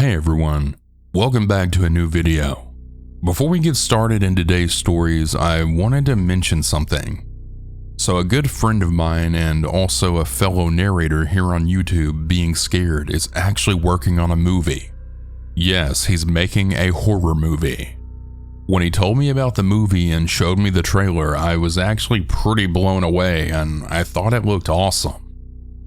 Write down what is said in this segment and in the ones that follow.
Hey everyone, welcome back to a new video. Before we get started in today's stories, I wanted to mention something. So a good friend of mine and also a fellow narrator here on YouTube, Being Scared, is actually working on a movie. Yes, he's making a horror movie. When he told me about the movie and showed me the trailer, I was actually pretty blown away and I thought it looked awesome.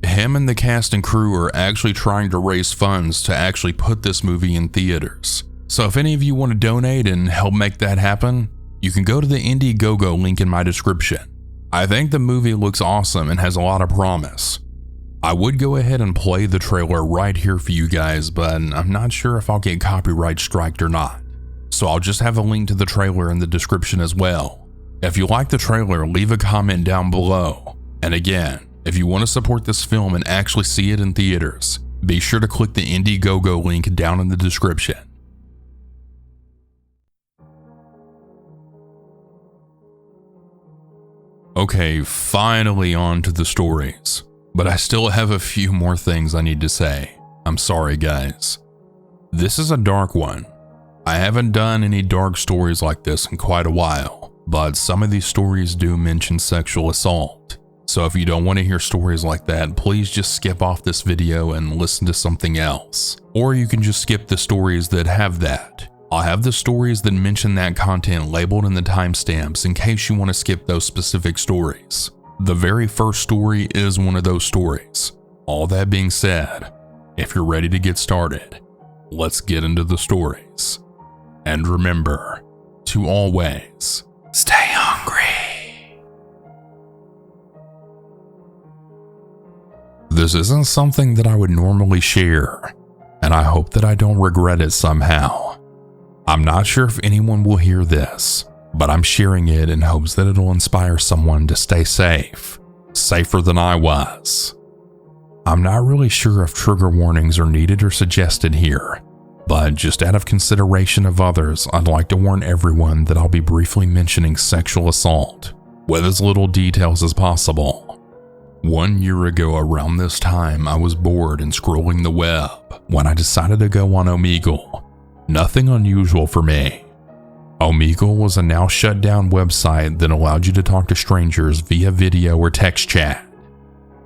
Him and the cast and crew are actually trying to raise funds to actually put this movie in theaters. So if any of you want to donate and help make that happen, you can go to the Indiegogo link in my description. I think the movie looks awesome and has a lot of promise. I would go ahead and play the trailer right here for you guys, but I'm not sure if I'll get copyright striked or not. So I'll just have a link to the trailer in the description as well. If you like the trailer, leave a comment down below. And again, if you want to support this film and actually see it in theaters, be sure to click the Indiegogo link down in the description. Okay, finally on to the stories, but I still have a few more things I need to say. I'm sorry guys. This is a dark one. I haven't done any dark stories like this in quite a while, but some of these stories do mention sexual assault. So if you don't want to hear stories like that, please just skip off this video and listen to something else. Or you can just skip the stories that have that. I'll have the stories that mention that content labeled in the timestamps in case you want to skip those specific stories. The very first story is one of those stories. All that being said, if you're ready to get started, let's get into the stories. And remember to always stay hungry. This isn't something that I would normally share, and I hope that I don't regret it somehow. I'm not sure if anyone will hear this, but I'm sharing it in hopes that it'll inspire someone to stay safe, safer than I was. I'm not really sure if trigger warnings are needed or suggested here, but just out of consideration of others, I'd like to warn everyone that I'll be briefly mentioning sexual assault, with as little details as possible. 1 year ago around this time, I was bored and scrolling the web when I decided to go on Omegle. Nothing unusual for me. Omegle was a now shut down website that allowed you to talk to strangers via video or text chat.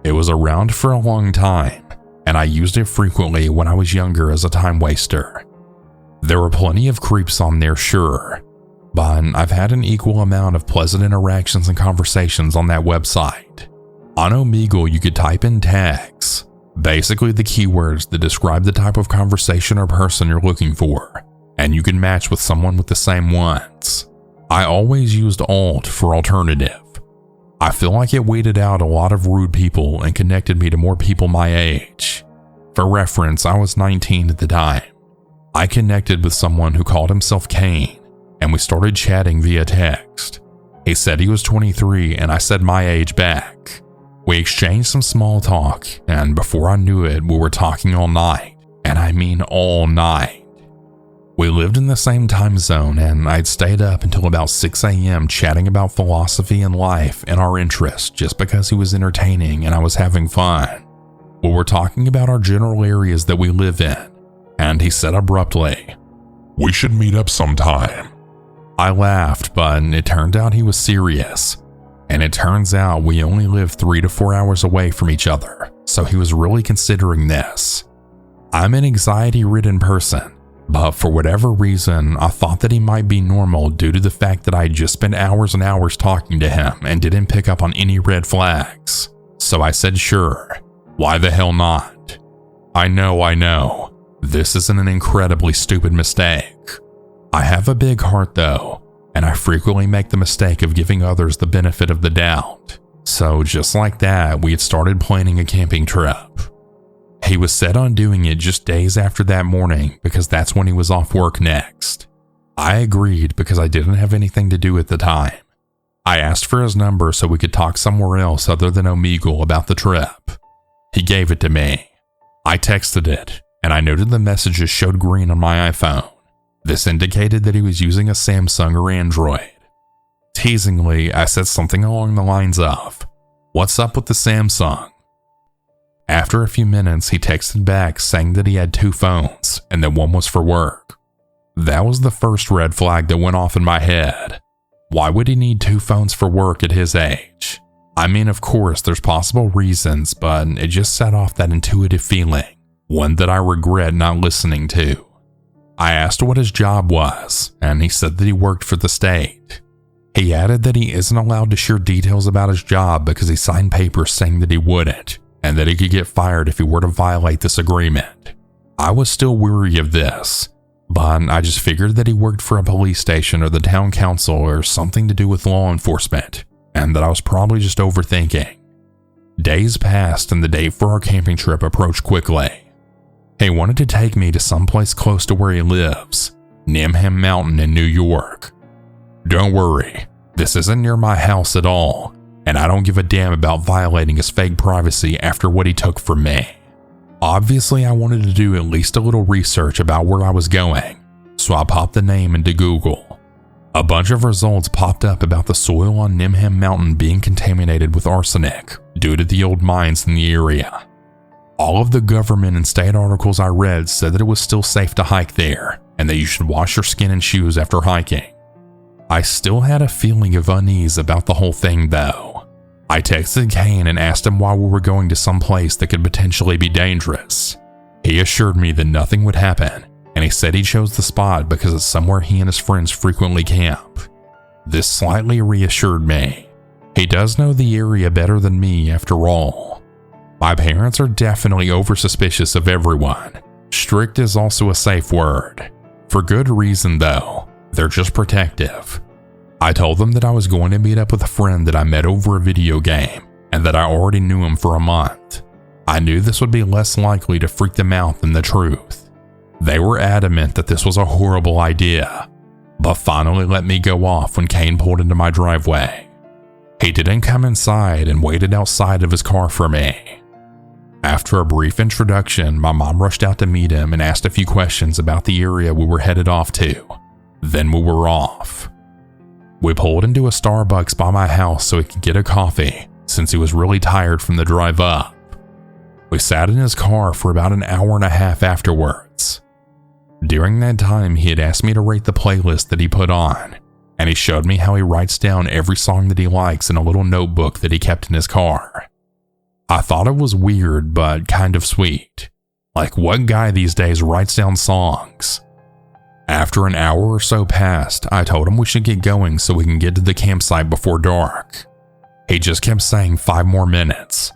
It was around for a long time, and I used it frequently when I was younger as a time waster. There were plenty of creeps on there, sure, but I've had an equal amount of pleasant interactions and conversations on that website. On Omegle, you could type in tags, basically the keywords that describe the type of conversation or person you're looking for, and you can match with someone with the same ones. I always used alt for alternative. I feel like it weeded out a lot of rude people and connected me to more people my age. For reference, I was 19 at the time. I connected with someone who called himself Kane, and we started chatting via text. He said he was 23 and I said my age back. We exchanged some small talk, and before I knew it, we were talking all night, and I mean all night. We lived in the same time zone, and I'd stayed up until about 6 a.m. chatting about philosophy and life and our interests just because he was entertaining and I was having fun. We were talking about our general areas that we live in, and he said abruptly, "We should meet up sometime." I laughed, but it turned out he was serious. And it turns out we only live 3 to 4 hours away from each other, so he was really considering this. I'm an anxiety-ridden person, but for whatever reason, I thought that he might be normal due to the fact that I had just spent hours and hours talking to him and didn't pick up on any red flags. So I said sure, why the hell not? I know, this isn't an incredibly stupid mistake. I have a big heart though, and I frequently make the mistake of giving others the benefit of the doubt. So just like that, we had started planning a camping trip. He was set on doing it just days after that morning because that's when he was off work next. I agreed because I didn't have anything to do at the time. I asked for his number so we could talk somewhere else other than Omegle about the trip. He gave it to me. I texted it, and I noted the messages showed green on my iPhone. This indicated that he was using a Samsung or Android. Teasingly, I said something along the lines of, "What's up with the Samsung?" After a few minutes, he texted back saying that he had 2 phones and that one was for work. That was the first red flag that went off in my head. Why would he need 2 phones for work at his age? I mean, of course, there's possible reasons, but it just set off that intuitive feeling, one that I regret not listening to. I asked what his job was, and he said that he worked for the state. He added that he isn't allowed to share details about his job because he signed papers saying that he wouldn't, and that he could get fired if he were to violate this agreement. I was still weary of this, but I just figured that he worked for a police station or the town council or something to do with law enforcement, and that I was probably just overthinking. Days passed and the date for our camping trip approached quickly. He wanted to take me to someplace close to where he lives, Nimham Mountain in New York. Don't worry, this isn't near my house at all, and I don't give a damn about violating his fake privacy after what he took from me. Obviously, I wanted to do at least a little research about where I was going, so I popped the name into Google. A bunch of results popped up about the soil on Nimham Mountain being contaminated with arsenic due to the old mines in the area. All of the government and state articles I read said that it was still safe to hike there and that you should wash your skin and shoes after hiking. I still had a feeling of unease about the whole thing though. I texted Kane and asked him why we were going to some place that could potentially be dangerous. He assured me that nothing would happen, and he said he chose the spot because it's somewhere he and his friends frequently camp. This slightly reassured me. He does know the area better than me after all. My parents are definitely over-suspicious of everyone. Strict is also a safe word. For good reason though, they're just protective. I told them that I was going to meet up with a friend that I met over a video game, and that I already knew him for a month. I knew this would be less likely to freak them out than the truth. They were adamant that this was a horrible idea, but finally let me go off when Kane pulled into my driveway. He didn't come inside and waited outside of his car for me. After a brief introduction, my mom rushed out to meet him and asked a few questions about the area we were headed off to. Then we were off. We pulled into a Starbucks by my house so he could get a coffee, since he was really tired from the drive up. We sat in his car for about an hour and a half afterwards. During that time, he had asked me to rate the playlist that he put on, and he showed me how he writes down every song that he likes in a little notebook that he kept in his car. I thought it was weird, but kind of sweet. Like, what guy these days writes down songs? After an hour or so passed, I told him we should get going so we can get to the campsite before dark. He just kept saying 5 more minutes.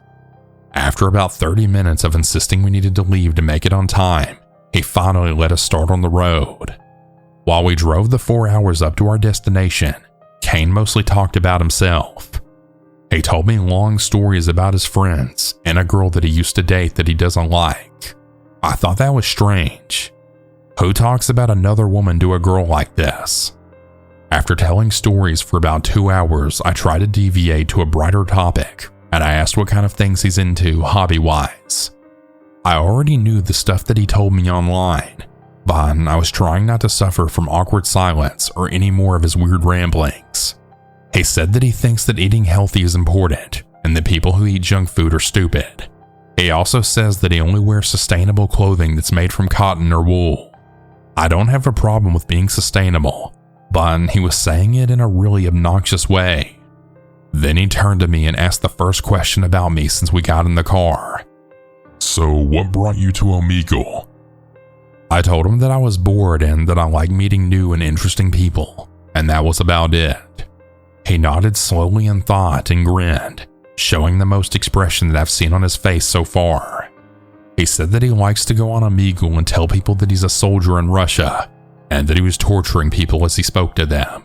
After about 30 minutes of insisting we needed to leave to make it on time, he finally let us start on the road. While we drove the 4 hours up to our destination, Kane mostly talked about himself. He told me long stories about his friends and a girl that he used to date that he doesn't like. I thought that was strange. Who talks about another woman to a girl like this? After telling stories for about 2 hours, I tried to deviate to a brighter topic, and I asked what kind of things he's into hobby-wise. I already knew the stuff that he told me online, but I was trying not to suffer from awkward silence or any more of his weird ramblings. He said that he thinks that eating healthy is important, and that people who eat junk food are stupid. He also says that he only wears sustainable clothing that's made from cotton or wool. I don't have a problem with being sustainable, but he was saying it in a really obnoxious way. Then he turned to me and asked the first question about me since we got in the car. So what brought you to Omegle? I told him that I was bored and that I like meeting new and interesting people, and that was about it. He nodded slowly in thought and grinned, showing the most expression that I've seen on his face so far. He said that he likes to go on Omegle and tell people that he's a soldier in Russia, and that he was torturing people as he spoke to them.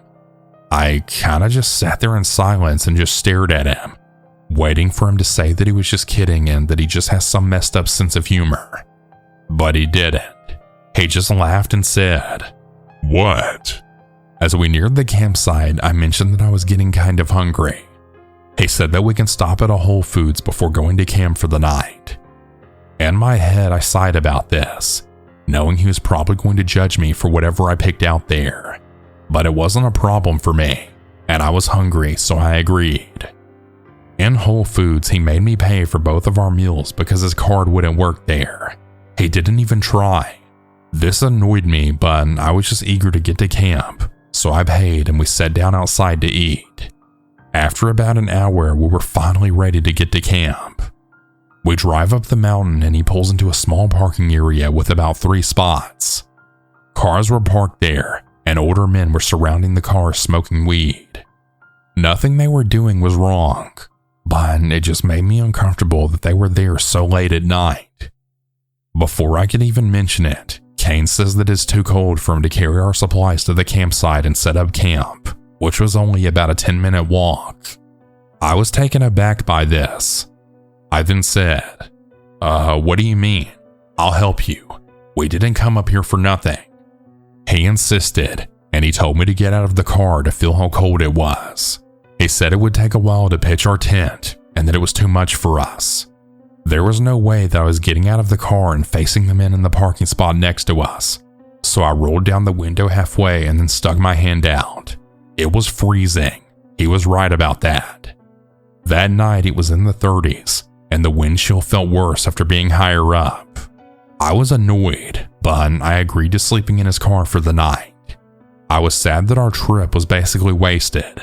I kinda just sat there in silence and just stared at him, waiting for him to say that he was just kidding and that he just has some messed up sense of humor. But he didn't. He just laughed and said, "What?" As we neared the campsite, I mentioned that I was getting kind of hungry. He said that we can stop at a Whole Foods before going to camp for the night. In my head, I sighed about this, knowing he was probably going to judge me for whatever I picked out there. But it wasn't a problem for me, and I was hungry, so I agreed. In Whole Foods, he made me pay for both of our meals because his card wouldn't work there. He didn't even try. This annoyed me, but I was just eager to get to camp, so I paid and we sat down outside to eat. After about an hour, we were finally ready to get to camp. We drive up the mountain and he pulls into a small parking area with about 3 spots. Cars were parked there, and older men were surrounding the cars smoking weed. Nothing they were doing was wrong, but it just made me uncomfortable that they were there so late at night. Before I could even mention it, Kane says that it's too cold for him to carry our supplies to the campsite and set up camp, which was only about a 10-minute walk. I was taken aback by this. I then said, what do you mean? I'll help you. We didn't come up here for nothing. He insisted, and he told me to get out of the car to feel how cold it was. He said it would take a while to pitch our tent, and that it was too much for us. There was no way that I was getting out of the car and facing the men in the parking spot next to us, so I rolled down the window halfway and then stuck my hand out. It was freezing. He was right about that. That night it was in the 30s, and the wind chill felt worse after being higher up. I was annoyed, but I agreed to sleeping in his car for the night. I was sad that our trip was basically wasted.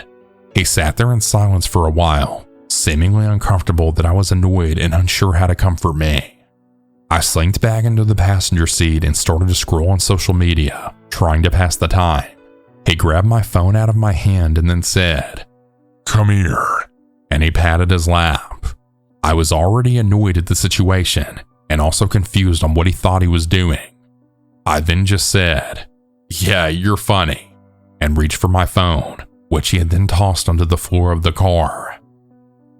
He sat there in silence for a while, seemingly uncomfortable that I was annoyed and unsure how to comfort me. I slinked back into the passenger seat and started to scroll on social media, trying to pass the time. He grabbed my phone out of my hand and then said, "Come here," and he patted his lap. I was already annoyed at the situation and also confused on what he thought he was doing. I then just said, "Yeah, you're funny," and reached for my phone, which he had then tossed onto the floor of the car.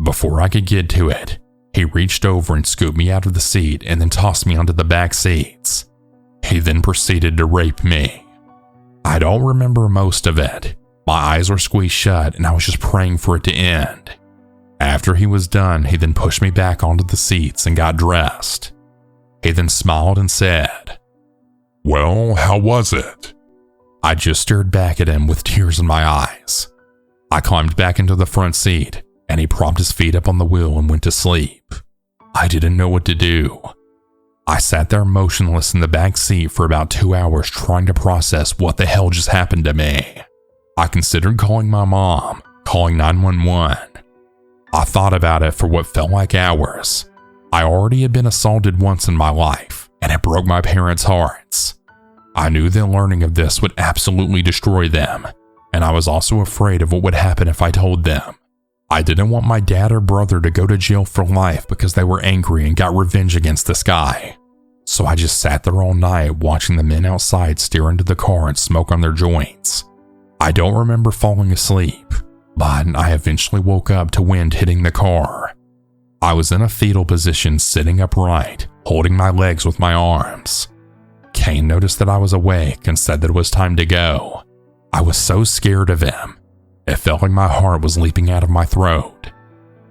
Before I could get to it, he reached over and scooped me out of the seat and then tossed me onto the back seats. He then proceeded to rape me. I don't remember most of it. My eyes were squeezed shut and I was just praying for it to end. After he was done, he then pushed me back onto the seats and got dressed. He then smiled and said, "Well, how was it?" I just stared back at him with tears in my eyes. I climbed back into the front seat and he propped his feet up on the wheel and went to sleep. I didn't know what to do. I sat there motionless in the back seat for about 2 hours trying to process what the hell just happened to me. I considered calling my mom, calling 911. I thought about it for what felt like hours. I already had been assaulted once in my life, and it broke my parents' hearts. I knew that learning of this would absolutely destroy them, and I was also afraid of what would happen if I told them. I didn't want my dad or brother to go to jail for life because they were angry and got revenge against this guy. So I just sat there all night watching the men outside stare into the car and smoke on their joints. I don't remember falling asleep, but I eventually woke up to wind hitting the car. I was in a fetal position sitting upright, holding my legs with my arms. Kane noticed that I was awake and said that it was time to go. I was so scared of him. It felt like my heart was leaping out of my throat.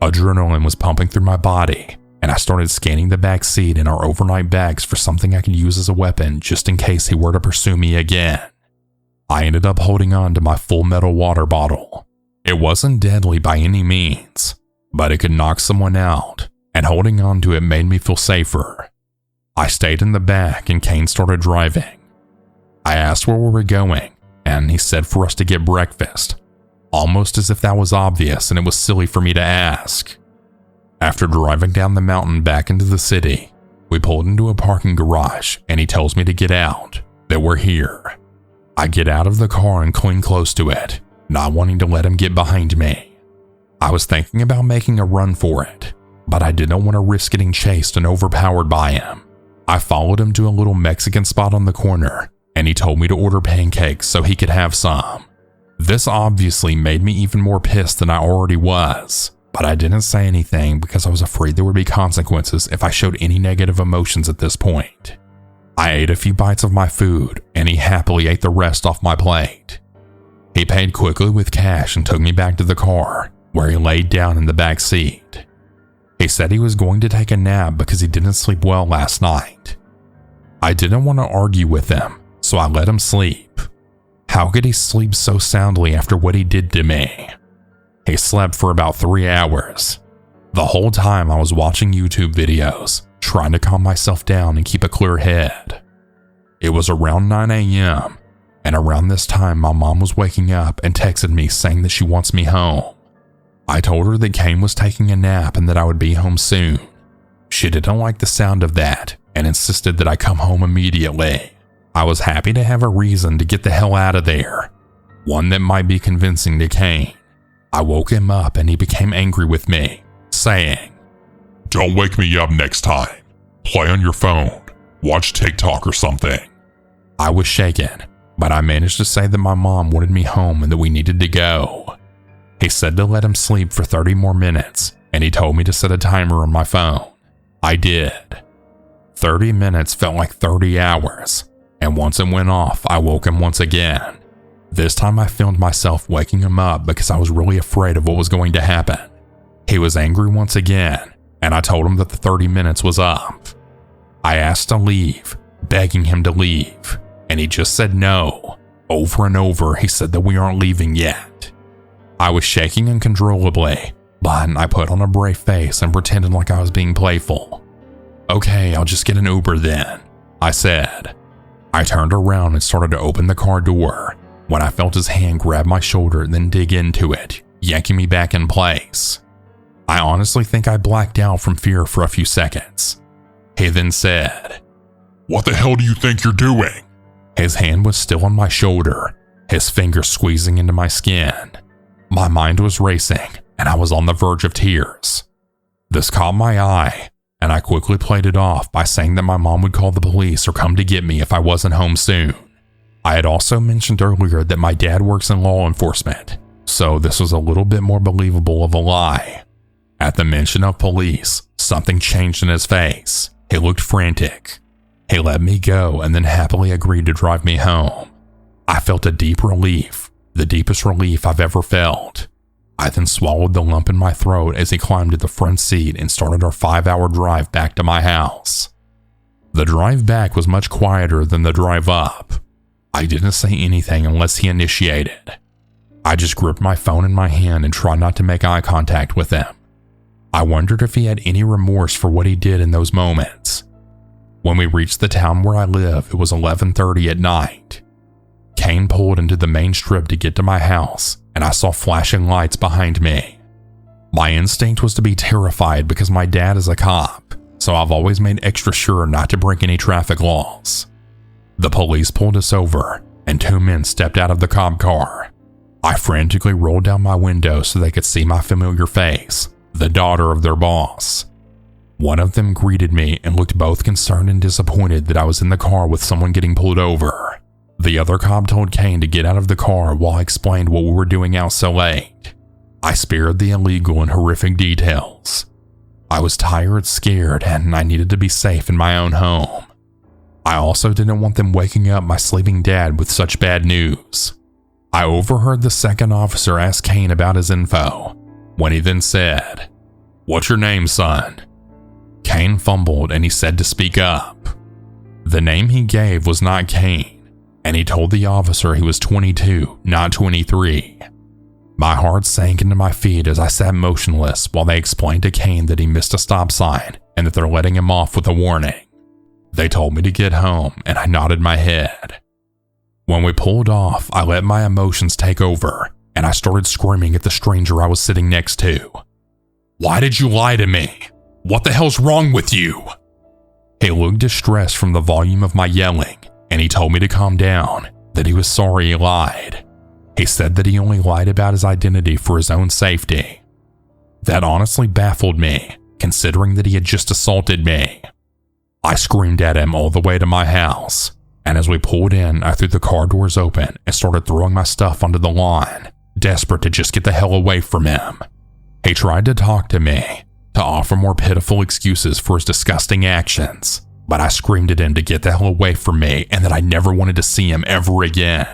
Adrenaline was pumping through my body, and I started scanning the back seat and our overnight bags for something I could use as a weapon just in case he were to pursue me again. I ended up holding on to my full metal water bottle. It wasn't deadly by any means, but it could knock someone out, and holding on to it made me feel safer. I stayed in the back and Kane started driving. I asked where we were going, and he said for us to get breakfast, almost as if that was obvious and it was silly for me to ask. After driving down the mountain back into the city, we pulled into a parking garage and he tells me to get out, that we're here. I get out of the car and cling close to it, not wanting to let him get behind me. I was thinking about making a run for it, but I didn't want to risk getting chased and overpowered by him. I followed him to a little Mexican spot on the corner, and he told me to order pancakes so he could have some. This obviously made me even more pissed than I already was, but I didn't say anything because I was afraid there would be consequences if I showed any negative emotions at this point. I ate a few bites of my food, and he happily ate the rest off my plate. He paid quickly with cash and took me back to the car, where he laid down in the back seat. He said he was going to take a nap because he didn't sleep well last night. I didn't want to argue with him, so I let him sleep. How could he sleep so soundly after what he did to me? He slept for about 3 hours. The whole time I was watching YouTube videos, trying to calm myself down and keep a clear head. It was around 9 a.m., and around this time my mom was waking up and texted me saying that she wants me home. I told her that Kane was taking a nap and that I would be home soon. She didn't like the sound of that and insisted that I come home immediately. I was happy to have a reason to get the hell out of there, one that might be convincing to Kane. I woke him up and he became angry with me, saying, "Don't wake me up next time. Play on your phone. Watch TikTok or something." I was shaken, but I managed to say that my mom wanted me home and that we needed to go. He said to let him sleep for 30 more minutes, and he told me to set a timer on my phone. I did. 30 minutes felt like 30 hours, and once it went off, I woke him once again. This time I filmed myself waking him up because I was really afraid of what was going to happen. He was angry once again, and I told him that the 30 minutes was up. I asked to leave, begging him to leave, and he just said no. Over and over, he said that we aren't leaving yet. I was shaking uncontrollably, but I put on a brave face and pretended like I was being playful. "Okay, I'll just get an Uber then," I said. I turned around and started to open the car door when I felt his hand grab my shoulder and then dig into it, yanking me back in place. I honestly think I blacked out from fear for a few seconds. He then said, "What the hell do you think you're doing?" His hand was still on my shoulder, his fingers squeezing into my skin. My mind was racing, and I was on the verge of tears. This caught my eye, and I quickly played it off by saying that my mom would call the police or come to get me if I wasn't home soon. I had also mentioned earlier that my dad works in law enforcement, so this was a little bit more believable of a lie. At the mention of police, something changed in his face. He looked frantic. He let me go and then happily agreed to drive me home. I felt a deep relief, the deepest relief I've ever felt. I then swallowed the lump in my throat as he climbed to the front seat and started our 5-hour drive back to my house. The drive back was much quieter than the drive up. I didn't say anything unless he initiated. I just gripped my phone in my hand and tried not to make eye contact with him. I wondered if he had any remorse for what he did in those moments. When we reached the town where I live, it was 11:30 at night. Kane pulled into the main strip to get to my house, and I saw flashing lights behind me. My instinct was to be terrified because my dad is a cop, so I've always made extra sure not to break any traffic laws. The police pulled us over, and 2 men stepped out of the cop car. I frantically rolled down my window so they could see my familiar face, the daughter of their boss. One of them greeted me and looked both concerned and disappointed that I was in the car with someone getting pulled over. The other cop told Kane to get out of the car while I explained what we were doing out so late. I spared the illegal and horrific details. I was tired, scared, and I needed to be safe in my own home. I also didn't want them waking up my sleeping dad with such bad news. I overheard the second officer ask Kane about his info, when he then said, "What's your name, son?" Kane fumbled and he said to speak up. The name he gave was not Kane, and he told the officer he was 22, not 23. My heart sank into my feet as I sat motionless while they explained to Kane that he missed a stop sign and that they're letting him off with a warning. They told me to get home, and I nodded my head. When we pulled off, I let my emotions take over, and I started screaming at the stranger I was sitting next to. "Why did you lie to me? What the hell's wrong with you?" He looked distressed from the volume of my yelling, and he told me to calm down, that he was sorry he lied. He said that he only lied about his identity for his own safety. That honestly baffled me, considering that he had just assaulted me. I screamed at him all the way to my house, and as we pulled in, I threw the car doors open and started throwing my stuff onto the lawn, desperate to just get the hell away from him. He tried to talk to me, to offer more pitiful excuses for his disgusting actions, but I screamed at him to get the hell away from me and that I never wanted to see him ever again.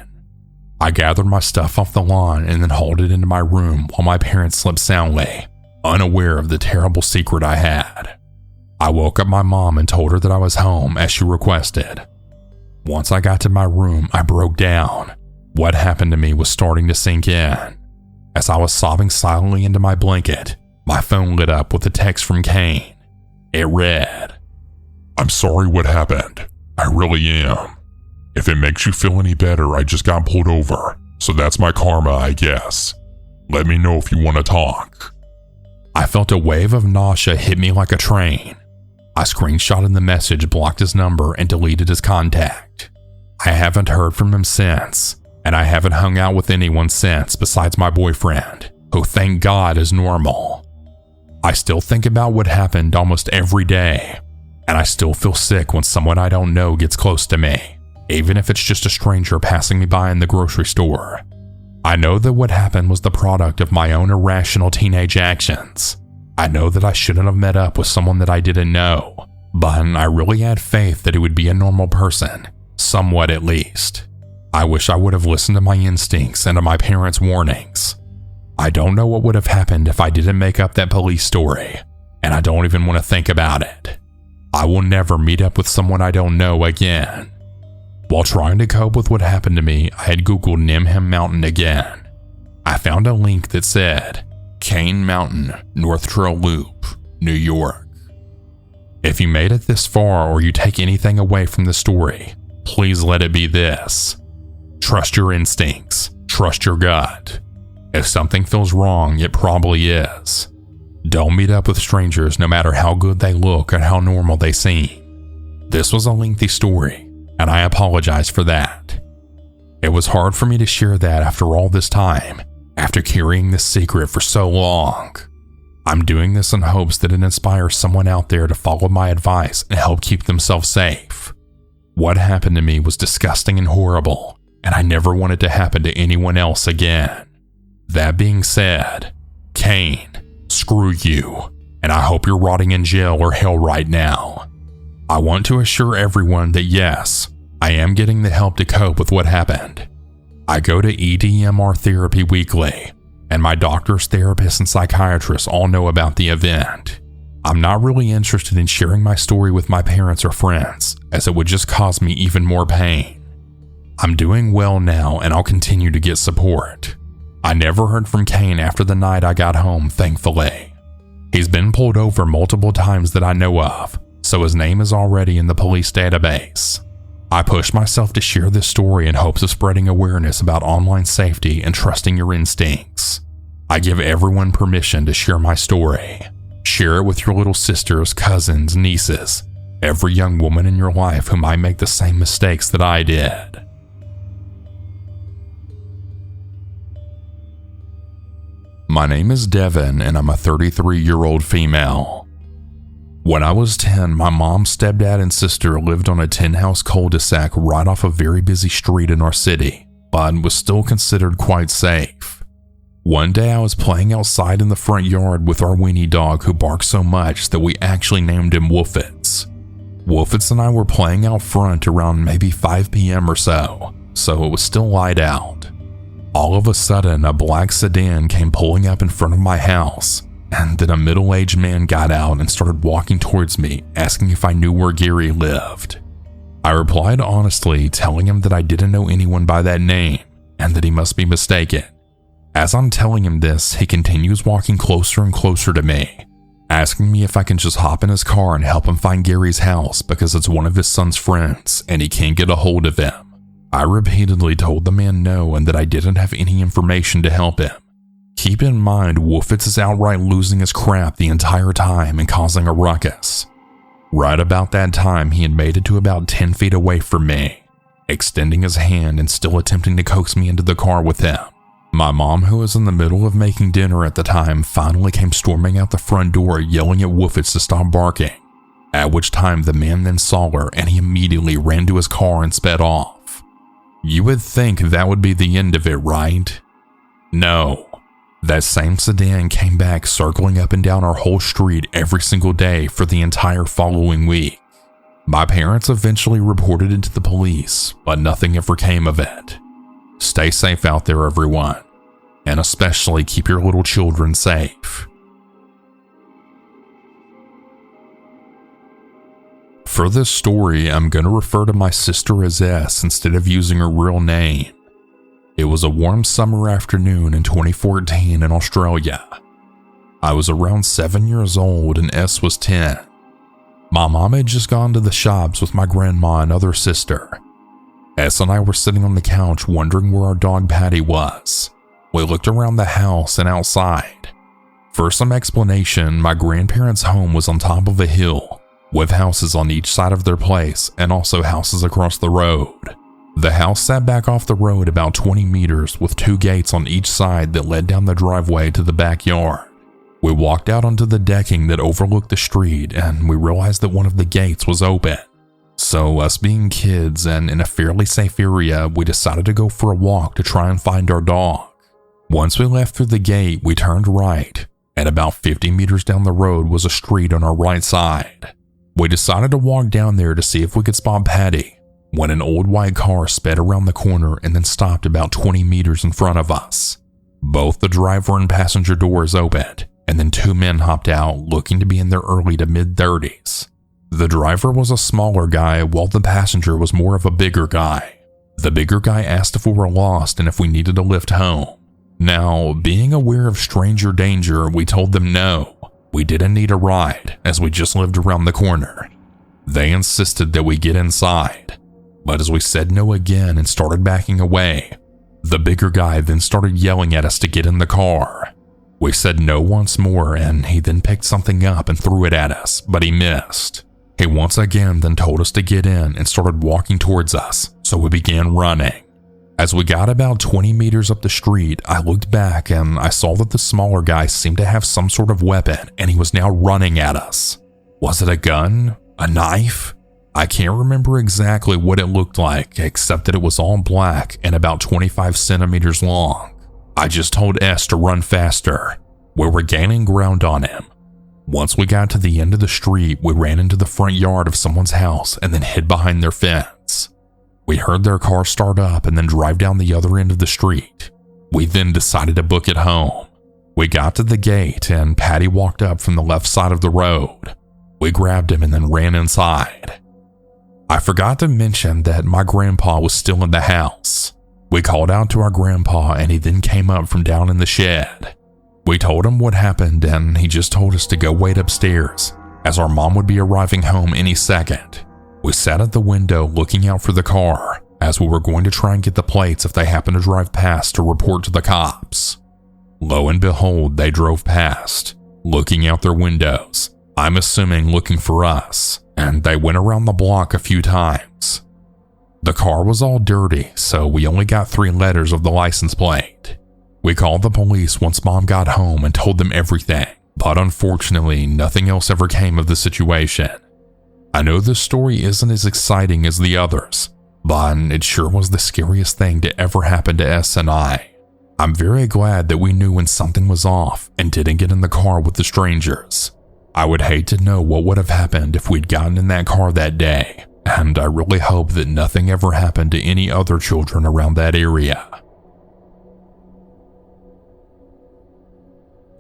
I gathered my stuff off the lawn and then hauled it into my room while my parents slept soundly, unaware of the terrible secret I had. I woke up my mom and told her that I was home as she requested. Once I got to my room, I broke down. What happened to me was starting to sink in. As I was sobbing silently into my blanket, My phone lit up with a text from Kane. It read, I'm sorry what happened. I really am. If it makes you feel any better, I just got pulled over, so that's my karma, I guess. Let me know if you want to talk. I felt a wave of nausea hit me like a train. I screenshotted the message, blocked his number, and deleted his contact. I haven't heard from him since, and I haven't hung out with anyone since besides my boyfriend, who thank God is normal. I still think about what happened almost every day, and I still feel sick when someone I don't know gets close to me, even if it's just a stranger passing me by in the grocery store. I know that what happened was the product of my own irrational teenage actions. I know that I shouldn't have met up with someone that I didn't know, but I really had faith that he would be a normal person, somewhat at least. I wish I would have listened to my instincts and to my parents' warnings. I don't know what would have happened if I didn't make up that police story, and I don't even want to think about it. I will never meet up with someone I don't know again. While trying to cope with what happened to me, I had Googled Nimham Mountain again. I found a link that said, Cane Mountain, North Trail Loop, New York. If you made it this far or you take anything away from the story, please let it be this. Trust your instincts. Trust your gut. If something feels wrong, it probably is. Don't meet up with strangers no matter how good they look or how normal they seem. This was a lengthy story, and I apologize for that. It was hard for me to share that after all this time, after carrying this secret for so long. I'm doing this in hopes that it inspires someone out there to follow my advice and help keep themselves safe. What happened to me was disgusting and horrible, and I never wanted to happen to anyone else again. That being said, Kane, screw you, and I hope you're rotting in jail or hell right now. I want to assure everyone that yes, I am getting the help to cope with what happened. I go to EDMR therapy weekly, and my doctors, therapists, and psychiatrists all know about the event. I'm not really interested in sharing my story with my parents or friends, as it would just cause me even more pain. I'm doing well now, and I'll continue to get support. I never heard from Kane after the night I got home, thankfully. He's been pulled over multiple times that I know of, so his name is already in the police database. I pushed myself to share this story in hopes of spreading awareness about online safety and trusting your instincts. I give everyone permission to share my story. Share it with your little sisters, cousins, nieces, every young woman in your life who might make the same mistakes that I did. My name is Devin, and I'm a 33-year-old female. When I was 10, my mom, stepdad, and sister lived on a 10-house cul-de-sac right off a very busy street in our city, but was still considered quite safe. One day I was playing outside in the front yard with our weenie dog who barked so much that we actually named him Woofits. Woofits and I were playing out front around maybe 5 p.m. or so it was still light out. All of a sudden, a black sedan came pulling up in front of my house, and then a middle-aged man got out and started walking towards me, asking if I knew where Gary lived. I replied honestly, telling him that I didn't know anyone by that name, and that he must be mistaken. As I'm telling him this, he continues walking closer and closer to me, asking me if I can just hop in his car and help him find Gary's house because it's one of his son's friends and he can't get a hold of him. I repeatedly told the man no and that I didn't have any information to help him. Keep in mind, Woofits is outright losing his crap the entire time and causing a ruckus. Right about that time, he had made it to about 10 feet away from me, extending his hand and still attempting to coax me into the car with him. My mom, who was in the middle of making dinner at the time, finally came storming out the front door yelling at Woofits to stop barking, at which time the man then saw her and he immediately ran to his car and sped off. You would think that would be the end of it, right? No. That same sedan came back circling up and down our whole street every single day for the entire following week. My parents eventually reported it to the police, but nothing ever came of it. Stay safe out there, everyone, and especially keep your little children safe. For this story, I'm going to refer to my sister as S instead of using her real name. It was a warm summer afternoon in 2014 in Australia. I was around 7 years old and S was 10. My mom had just gone to the shops with my grandma and other sister. S and I were sitting on the couch wondering where our dog Patty was. We looked around the house and outside. For some explanation, my grandparents' home was on top of a hill, with houses on each side of their place and also houses across the road. The house sat back off the road about 20 meters with 2 gates on each side that led down the driveway to the backyard. We walked out onto the decking that overlooked the street and we realized that one of the gates was open. So us being kids and in a fairly safe area, we decided to go for a walk to try and find our dog. Once we left through the gate, we turned right, and about 50 meters down the road was a street on our right side. We decided to walk down there to see if we could spot Patty, when an old white car sped around the corner and then stopped about 20 meters in front of us. Both the driver and passenger doors opened, and then 2 men hopped out looking to be in their early to mid-30s. The driver was a smaller guy while the passenger was more of a bigger guy. The bigger guy asked if we were lost and if we needed a lift home. Now, being aware of stranger danger, we told them no. We didn't need a ride, as we just lived around the corner. They insisted that we get inside, but as we said no again and started backing away, the bigger guy then started yelling at us to get in the car. We said no once more, and he then picked something up and threw it at us, but he missed. He once again then told us to get in and started walking towards us, so we began running. As we got about 20 meters up the street, I looked back and I saw that the smaller guy seemed to have some sort of weapon and he was now running at us. Was it a gun? A knife? I can't remember exactly what it looked like, except that it was all black and about 25 centimeters long. I just told S to run faster. We were gaining ground on him. Once we got to the end of the street, we ran into the front yard of someone's house and then hid behind their fence. We heard their car start up and then drive down the other end of the street. We then decided to book it home. We got to the gate and Patty walked up from the left side of the road. We grabbed him and then ran inside. I forgot to mention that my grandpa was still in the house. We called out to our grandpa and he then came up from down in the shed. We told him what happened and he just told us to go wait upstairs, as our mom would be arriving home any second. We sat at the window looking out for the car, as we were going to try and get the plates if they happened to drive past to report to the cops. Lo and behold, they drove past, looking out their windows, I'm assuming looking for us, and they went around the block a few times. The car was all dirty, so we only got 3 letters of the license plate. We called the police once Mom got home and told them everything, but unfortunately, nothing else ever came of the situation. I know this story isn't as exciting as the others, but it sure was the scariest thing to ever happen to S and I. I'm very glad that we knew when something was off and didn't get in the car with the strangers. I would hate to know what would have happened if we'd gotten in that car that day, and I really hope that nothing ever happened to any other children around that area.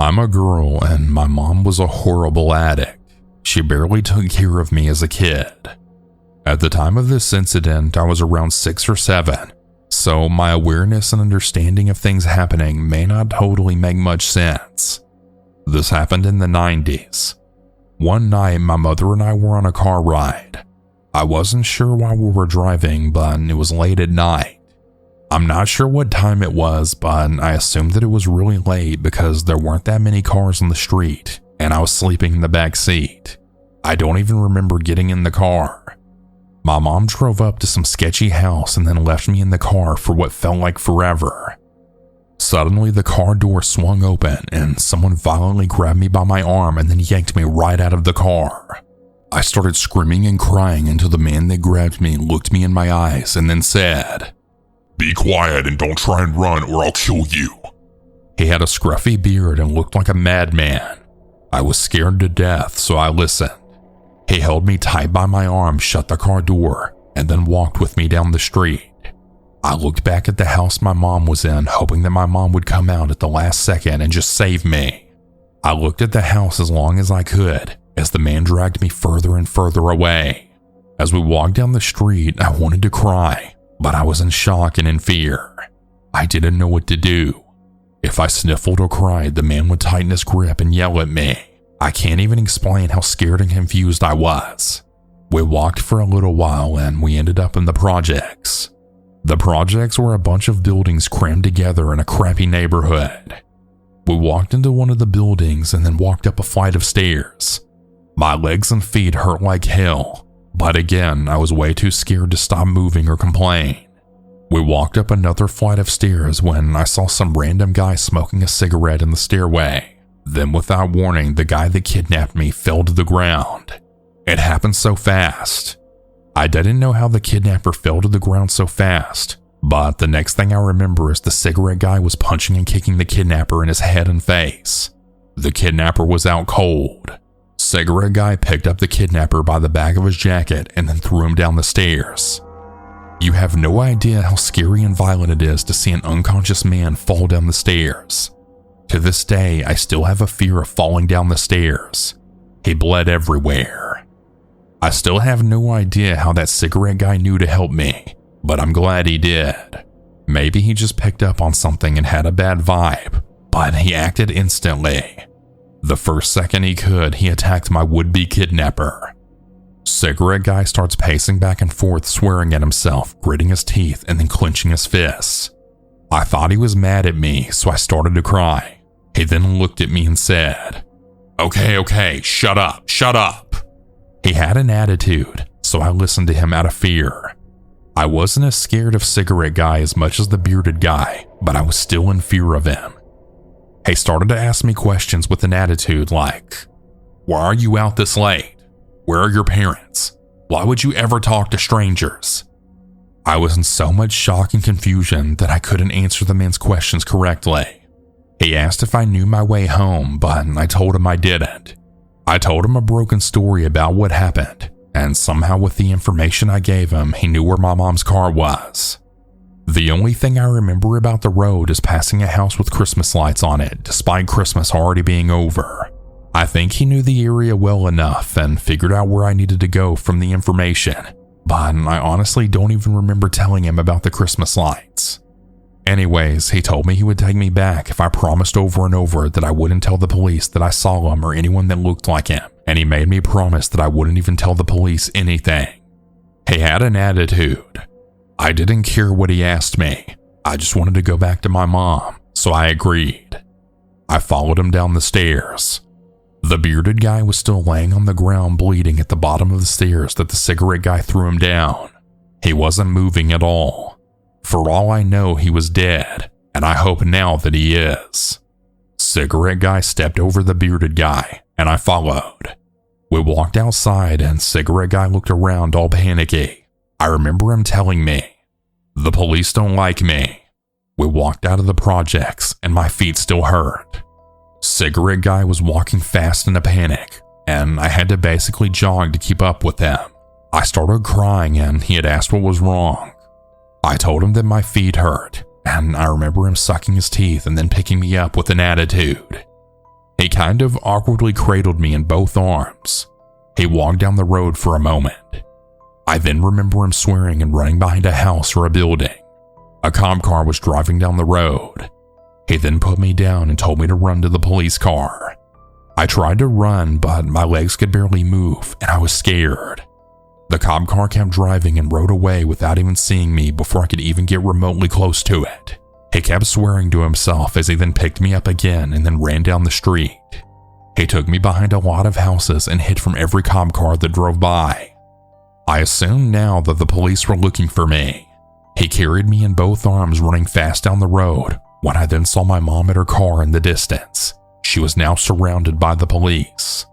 I'm a girl and my mom was a horrible addict. She barely took care of me as a kid. At the time of this incident, I was around 6 or 7, so my awareness and understanding of things happening may not totally make much sense. This happened in the 90s. One night, my mother and I were on a car ride. I wasn't sure why we were driving, but it was late at night. I'm not sure what time it was, but I assumed that it was really late because there weren't that many cars on the street, and I was sleeping in the back seat. I don't even remember getting in the car. My mom drove up to some sketchy house and then left me in the car for what felt like forever. Suddenly, the car door swung open and someone violently grabbed me by my arm and then yanked me right out of the car. I started screaming and crying until the man that grabbed me looked me in my eyes and then said, "Be quiet and don't try and run or I'll kill you." He had a scruffy beard and looked like a madman. I was scared to death, so I listened. He held me tight by my arm, shut the car door, and then walked with me down the street. I looked back at the house my mom was in, hoping that my mom would come out at the last second and just save me. I looked at the house as long as I could, as the man dragged me further and further away. As we walked down the street, I wanted to cry, but I was in shock and in fear. I didn't know what to do. If I sniffled or cried, the man would tighten his grip and yell at me. I can't even explain how scared and confused I was. We walked for a little while and we ended up in the projects. The projects were a bunch of buildings crammed together in a crappy neighborhood. We walked into one of the buildings and then walked up a flight of stairs. My legs and feet hurt like hell, but again, I was way too scared to stop moving or complain. We walked up another flight of stairs when I saw some random guy smoking a cigarette in the stairway. Then without warning, the guy that kidnapped me fell to the ground. It happened so fast. I didn't know how the kidnapper fell to the ground so fast, but the next thing I remember is the cigarette guy was punching and kicking the kidnapper in his head and face. The kidnapper was out cold. Cigarette guy picked up the kidnapper by the back of his jacket and then threw him down the stairs. You have no idea how scary and violent it is to see an unconscious man fall down the stairs. To this day, I still have a fear of falling down the stairs. He bled everywhere. I still have no idea how that cigarette guy knew to help me, but I'm glad he did. Maybe he just picked up on something and had a bad vibe, but he acted instantly. The first second he could, he attacked my would-be kidnapper. Cigarette guy starts pacing back and forth, swearing at himself, gritting his teeth, and then clenching his fists. I thought he was mad at me, so I started to cry. He then looked at me and said, Okay, shut up. He had an attitude, so I listened to him out of fear. I wasn't as scared of cigarette guy as much as the bearded guy, but I was still in fear of him. He started to ask me questions with an attitude like, why are you out this late? Where are your parents? Why would you ever talk to strangers? I was in so much shock and confusion that I couldn't answer the man's questions correctly. He asked if I knew my way home, but I told him I didn't. I told him a broken story about what happened, and somehow with the information I gave him, he knew where my mom's car was. The only thing I remember about the road is passing a house with Christmas lights on it, despite Christmas already being over. I think he knew the area well enough and figured out where I needed to go from the information, but I honestly don't even remember telling him about the Christmas lights. Anyways, he told me he would take me back if I promised over and over that I wouldn't tell the police that I saw him or anyone that looked like him, and he made me promise that I wouldn't even tell the police anything. He had an attitude. I didn't care what he asked me. I just wanted to go back to my mom, so I agreed. I followed him down the stairs. The bearded guy was still laying on the ground bleeding at the bottom of the stairs that the cigarette guy threw him down. He wasn't moving at all. For all I know, he was dead, and I hope now that he is. Cigarette guy stepped over the bearded guy, and I followed. We walked outside, and cigarette guy looked around all panicky. I remember him telling me, "The police don't like me." We walked out of the projects, and my feet still hurt. Cigarette guy was walking fast in a panic, and I had to basically jog to keep up with him. I started crying, and he had asked what was wrong. I told him that my feet hurt, and I remember him sucking his teeth and then picking me up with an attitude. He kind of awkwardly cradled me in both arms. He walked down the road for a moment. I then remember him swearing and running behind a house or a building. A cop car was driving down the road. He then put me down and told me to run to the police car. I tried to run, but my legs could barely move, and I was scared. The cop car kept driving and rode away without even seeing me before I could even get remotely close to it. He kept swearing to himself as he then picked me up again and then ran down the street. He took me behind a lot of houses and hid from every cop car that drove by. I assumed now that the police were looking for me. He carried me in both arms running fast down the road when I then saw my mom at her car in the distance. She was now surrounded by the police.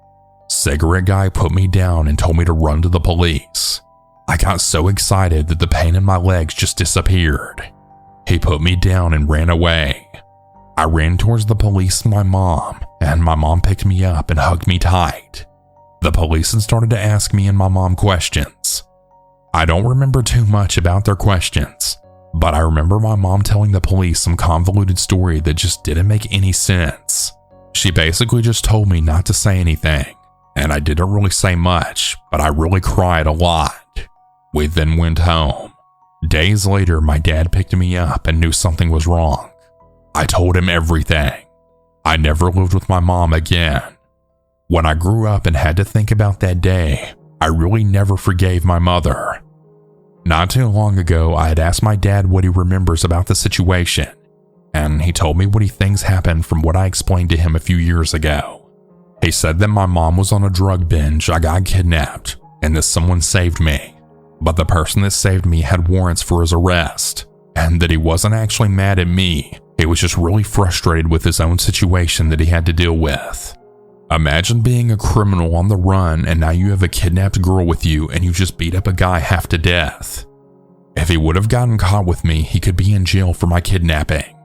Cigarette guy put me down and told me to run to the police. I got so excited that the pain in my legs just disappeared. He put me down and ran away. I ran towards the police and my mom picked me up and hugged me tight. The police then started to ask me and my mom questions. I don't remember too much about their questions, but I remember my mom telling the police some convoluted story that just didn't make any sense. She basically just told me not to say anything, and I didn't really say much, but I really cried a lot. We then went home. Days later, my dad picked me up and knew something was wrong. I told him everything. I never lived with my mom again. When I grew up and had to think about that day, I really never forgave my mother. Not too long ago, I had asked my dad what he remembers about the situation, and he told me what he thinks happened from what I explained to him a few years ago. He said that my mom was on a drug binge, I got kidnapped, and that someone saved me, but the person that saved me had warrants for his arrest, and that he wasn't actually mad at me. He was just really frustrated with his own situation that he had to deal with. Imagine being a criminal on the run and now you have a kidnapped girl with you and you just beat up a guy half to death. If he would have gotten caught with me, he could be in jail for my kidnapping.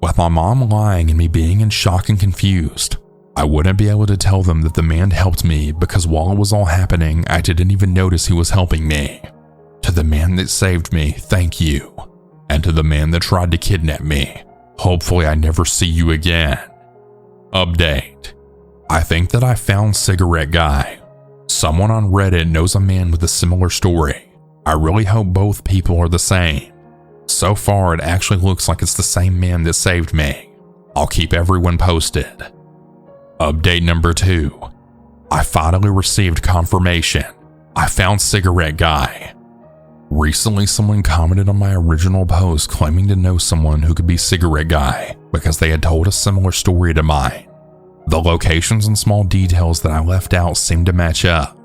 With my mom lying and me being in shock and confused, I wouldn't be able to tell them that the man helped me because while it was all happening, I didn't even notice he was helping me. To the man that saved me, thank you. And to the man that tried to kidnap me, hopefully I never see you again. Update. I think that I found Cigarette Guy. Someone on Reddit knows a man with a similar story. I really hope both people are the same. So far, it actually looks like it's the same man that saved me. I'll keep everyone posted. Update number 2. I finally received confirmation. I found Cigarette Guy. Recently, someone commented on my original post claiming to know someone who could be Cigarette Guy because they had told a similar story to mine. The locations and small details that I left out seemed to match up.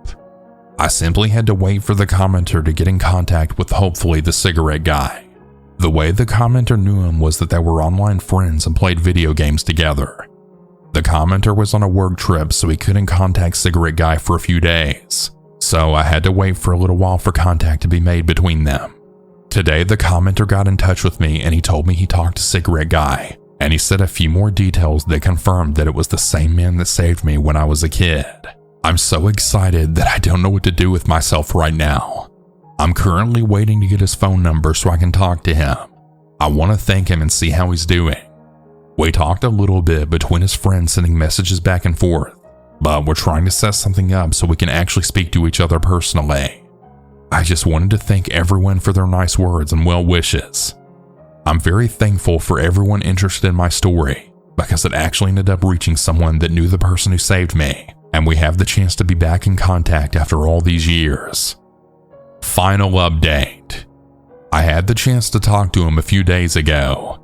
I simply had to wait for the commenter to get in contact with hopefully the Cigarette Guy. The way the commenter knew him was that they were online friends and played video games together. The commenter was on a work trip, so he couldn't contact Cigarette Guy for a few days. So I had to wait for a little while for contact to be made between them. Today, the commenter got in touch with me and he told me he talked to Cigarette Guy, and he said a few more details that confirmed that it was the same man that saved me when I was a kid. I'm so excited that I don't know what to do with myself right now. I'm currently waiting to get his phone number so I can talk to him. I want to thank him and see how he's doing. We talked a little bit between his friends sending messages back and forth, but we're trying to set something up so we can actually speak to each other personally. I just wanted to thank everyone for their nice words and well wishes. I'm very thankful for everyone interested in my story because it actually ended up reaching someone that knew the person who saved me, and we have the chance to be back in contact after all these years. Final update. I had the chance to talk to him a few days ago.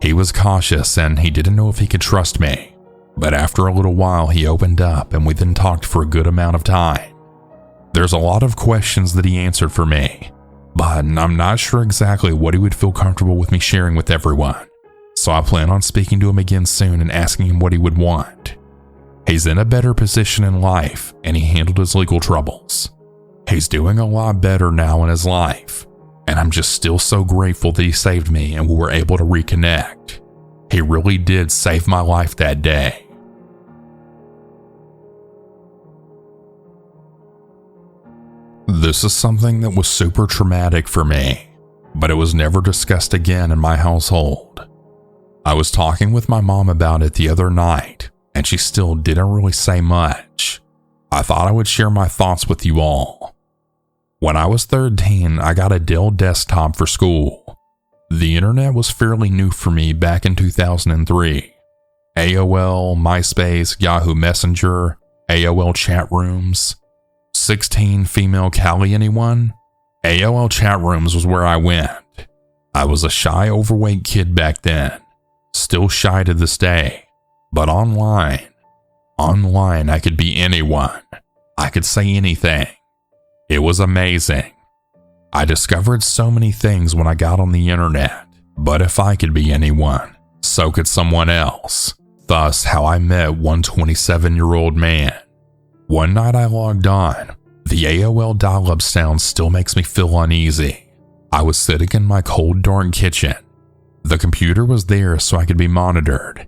He was cautious and he didn't know if he could trust me, but after a little while he opened up and we then talked for a good amount of time. There's a lot of questions that he answered for me, but I'm not sure exactly what he would feel comfortable with me sharing with everyone, so I plan on speaking to him again soon and asking him what he would want. He's in a better position in life and he handled his legal troubles. He's doing a lot better now in his life, and I'm just still so grateful that he saved me and we were able to reconnect. He really did save my life that day. This is something that was super traumatic for me, but it was never discussed again in my household. I was talking with my mom about it the other night, and she still didn't really say much. I thought I would share my thoughts with you all. When I was 13, I got a Dell desktop for school. The internet was fairly new for me back in 2003. AOL, MySpace, Yahoo Messenger, AOL chat rooms. 16 female Cali anyone? AOL chat rooms was where I went. I was a shy, overweight kid back then. Still shy to this day. But online I could be anyone. I could say anything. It was amazing. I discovered so many things when I got on the internet, but if I could be anyone, so could someone else. Thus, how I met one 27-year-old man. One night I logged on. The AOL dial-up sound still makes me feel uneasy. I was sitting in my cold, dark kitchen. The computer was there so I could be monitored.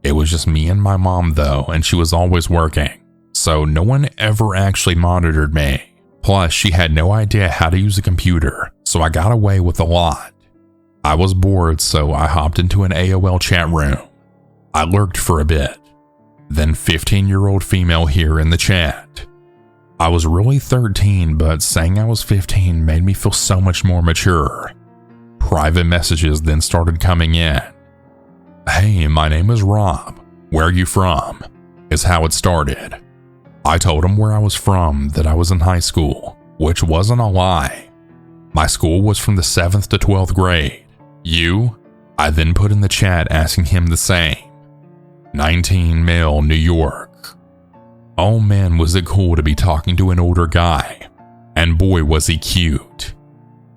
It was just me and my mom though, and she was always working, so no one ever actually monitored me. Plus, she had no idea how to use a computer, so I got away with a lot. I was bored, so I hopped into an AOL chat room. I lurked for a bit. Then 15-year-old female here in the chat. I was really 13, but saying I was 15 made me feel so much more mature. Private messages then started coming in. "Hey, my name is Rob. Where are you from?" is how it started. I told him where I was from, that I was in high school, which wasn't a lie. My school was from the 7th to 12th grade. You? I then put in the chat asking him the same. 19 male, New York. Oh man, was it cool to be talking to an older guy. And boy, was he cute.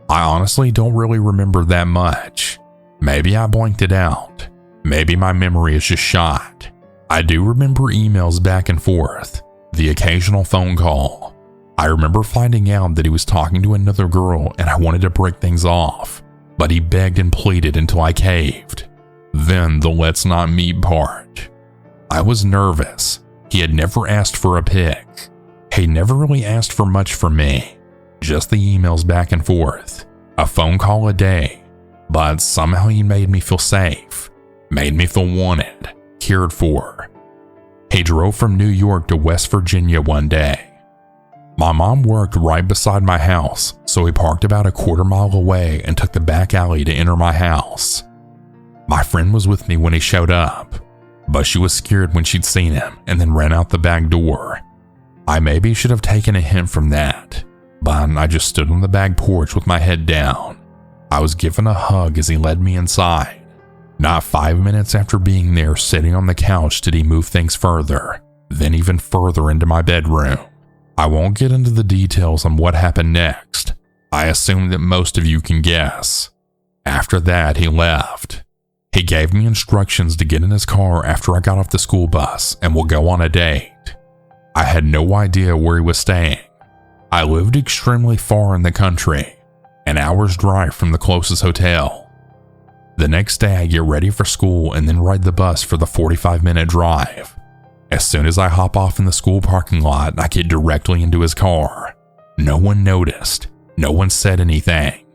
I honestly don't really remember that much. Maybe I blanked it out. Maybe my memory is just shot. I do remember emails back and forth, the occasional phone call. I remember finding out that he was talking to another girl and I wanted to break things off, but he begged and pleaded until I caved. Then the let's not meet part. I was nervous. He had never asked for a pic. He never really asked for much from me. Just the emails back and forth. A phone call a day. But somehow he made me feel safe. Made me feel wanted. Cared for. He drove from New York to West Virginia one day. My mom worked right beside my house, so he parked about a quarter mile away and took the back alley to enter my house. My friend was with me when he showed up, but she was scared when she'd seen him and then ran out the back door. I maybe should have taken a hint from that, but I just stood on the back porch with my head down. I was given a hug as he led me inside. Not 5 minutes after being there sitting on the couch did he move things further, then even further into my bedroom. I won't get into the details on what happened next. I assume that most of you can guess. After that, he left. He gave me instructions to get in his car after I got off the school bus and we'll go on a date. I had no idea where he was staying. I lived extremely far in the country, an hour's drive from the closest hotel. The next day I get ready for school and then ride the bus for the 45-minute drive. As soon as I hop off in the school parking lot, I get directly into his car. No one noticed. No one said anything.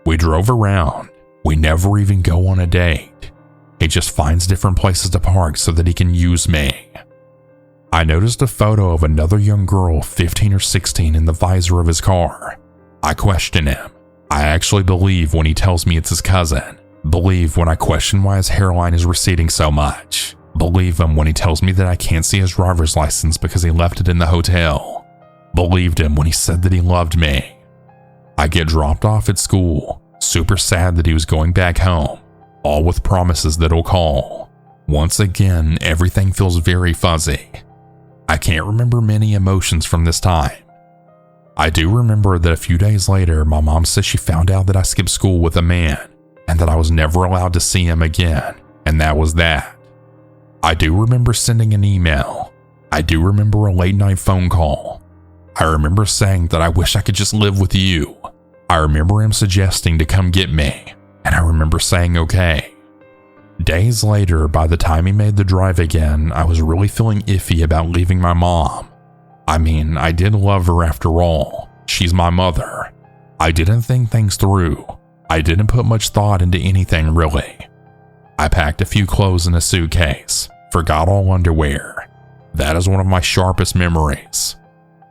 We drove around. We never even go on a date. He just finds different places to park so that he can use me. I noticed a photo of another young girl, 15 or 16, in the visor of his car. I question him. I actually believe when he tells me it's his cousin. Believe when I question why his hairline is receding so much. Believe him when he tells me that I can't see his driver's license because he left it in the hotel. Believed him when he said that he loved me. I get dropped off at school, super sad that he was going back home, all with promises that he'll call. Once again, everything feels very fuzzy. I can't remember many emotions from this time. I do remember that a few days later, my mom said she found out that I skipped school with a man and that I was never allowed to see him again, and that was that. I do remember sending an email. I do remember a late night phone call. I remember saying that I wish I could just live with you. I remember him suggesting to come get me, and I remember saying okay. Days later, by the time he made the drive again, I was really feeling iffy about leaving my mom. I mean, I did love her after all. She's my mother. I didn't think things through. I didn't put much thought into anything really. I packed a few clothes in a suitcase, forgot all underwear. That is one of my sharpest memories.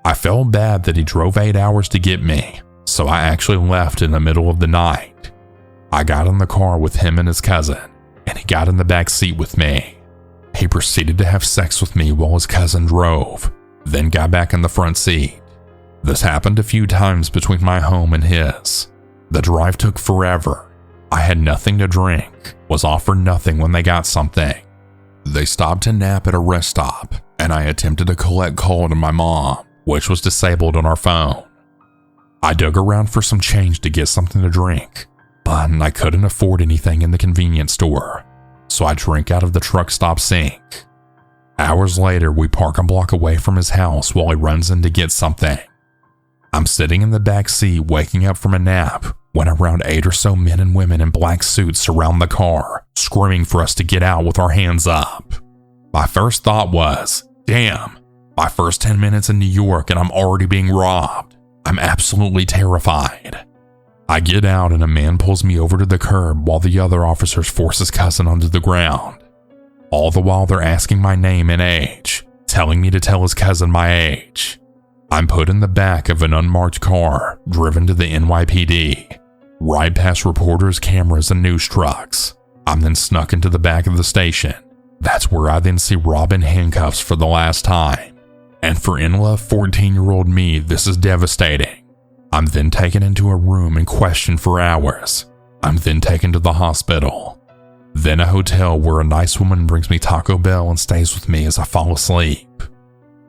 I felt bad that he drove 8 hours to get me, so I actually left in the middle of the night. I got in the car with him and his cousin, and he got in the back seat with me. He proceeded to have sex with me while his cousin drove, then got back in the front seat. This happened a few times between my home and his. The drive took forever. I had nothing to drink, was offered nothing when they got something. They stopped to nap at a rest stop, and I attempted to collect call to my mom, which was disabled on our phone. I dug around for some change to get something to drink, but I couldn't afford anything in the convenience store, so I drank out of the truck stop sink. Hours later, we park a block away from his house while he runs in to get something. I'm sitting in the back seat waking up from a nap when around 8 or so men and women in black suits surround the car, screaming for us to get out with our hands up. My first thought was, damn, my first 10 minutes in New York and I'm already being robbed. I'm absolutely terrified. I get out and a man pulls me over to the curb while the other officers force his cousin onto the ground. All the while they're asking my name and age, telling me to tell his cousin my age. I'm put in the back of an unmarked car, driven to the NYPD, right past reporters, cameras, and news trucks. I'm then snuck into the back of the station. That's where I then see Rob in handcuffs for the last time. And for in-love 14-year-old me, this is devastating. I'm then taken into a room and questioned for hours. I'm then taken to the hospital. Then a hotel where a nice woman brings me Taco Bell and stays with me as I fall asleep.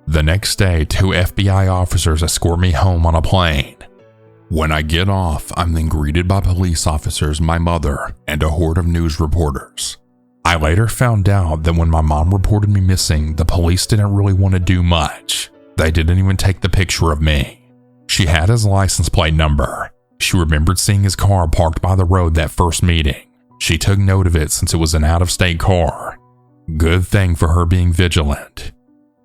The next day, 2 FBI officers escort me home on a plane. When I get off, I'm then greeted by police officers, my mother, and a horde of news reporters. I later found out that when my mom reported me missing, the police didn't really want to do much. They didn't even take the picture of me. She had his license plate number. She remembered seeing his car parked by the road that first meeting. She took note of it since it was an out-of-state car. Good thing for her being vigilant.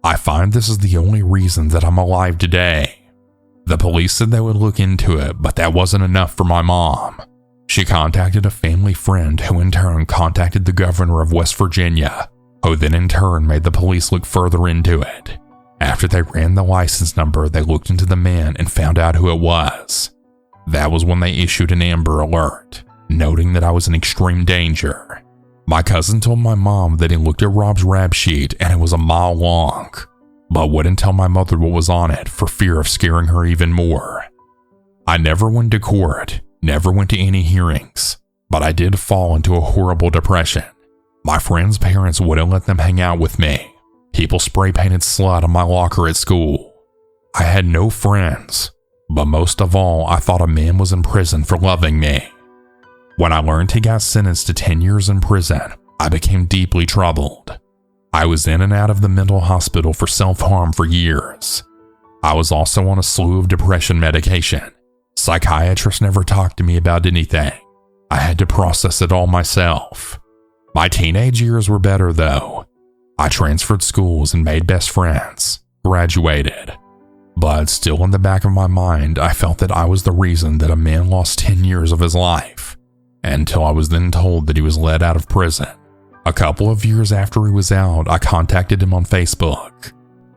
I find this is the only reason that I'm alive today. The police said they would look into it, but that wasn't enough for my mom. She contacted a family friend who in turn contacted the governor of West Virginia, who then in turn made the police look further into it. After they ran the license number, they looked into the man and found out who it was. That was when they issued an Amber Alert, noting that I was in extreme danger. My cousin told my mom that he looked at Rob's rap sheet and it was a mile long, but wouldn't tell my mother what was on it for fear of scaring her even more. I never went to court, never went to any hearings, but I did fall into a horrible depression. My friends' parents wouldn't let them hang out with me. People spray painted slut on my locker at school. I had no friends, but most of all, I thought a man was in prison for loving me. When I learned he got sentenced to 10 years in prison, I became deeply troubled. I was in and out of the mental hospital for self-harm for years. I was also on a slew of depression medication. Psychiatrists never talked to me about anything. I had to process it all myself. My teenage years were better though. I transferred schools and made best friends, graduated. But still in the back of my mind, I felt that I was the reason that a man lost 10 years of his life. Until I was then told that he was let out of prison. A couple of years after he was out, I contacted him on Facebook.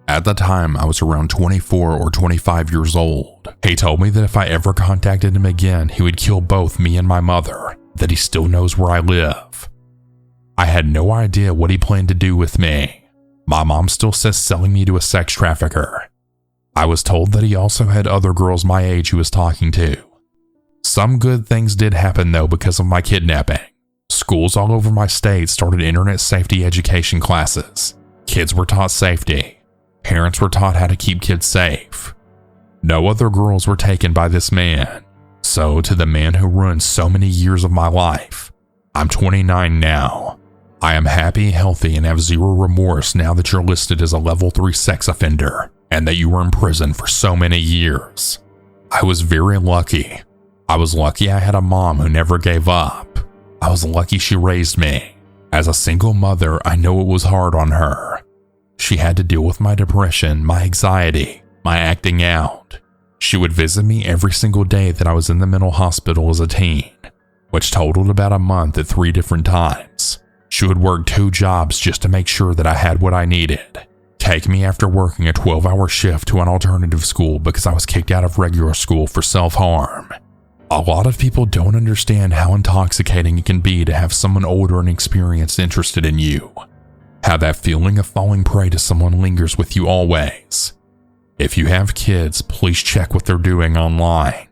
At the time, I was around 24 or 25 years old. He told me that if I ever contacted him again, he would kill both me and my mother, that he still knows where I live. I had no idea what he planned to do with me. My mom still says selling me to a sex trafficker. I was told that he also had other girls my age he was talking to. Some good things did happen though because of my kidnapping. Schools all over my state started internet safety education classes. Kids were taught safety. Parents were taught how to keep kids safe. No other girls were taken by this man. So to the man who ruined so many years of my life, I'm 29 now. I am happy, healthy, and have zero remorse now that you're listed as a level 3 sex offender and that you were in prison for so many years. I was very lucky. I was lucky I had a mom who never gave up. I was lucky she raised me. As a single mother, I know it was hard on her. She had to deal with my depression, my anxiety, my acting out. She would visit me every single day that I was in the mental hospital as a teen, which totaled about a month at 3 different times. She would work 2 jobs just to make sure that I had what I needed. Take me after working a 12-hour shift to an alternative school because I was kicked out of regular school for self-harm. A lot of people don't understand how intoxicating it can be to have someone older and experienced interested in you. How that feeling of falling prey to someone lingers with you always. If you have kids, please check what they're doing online.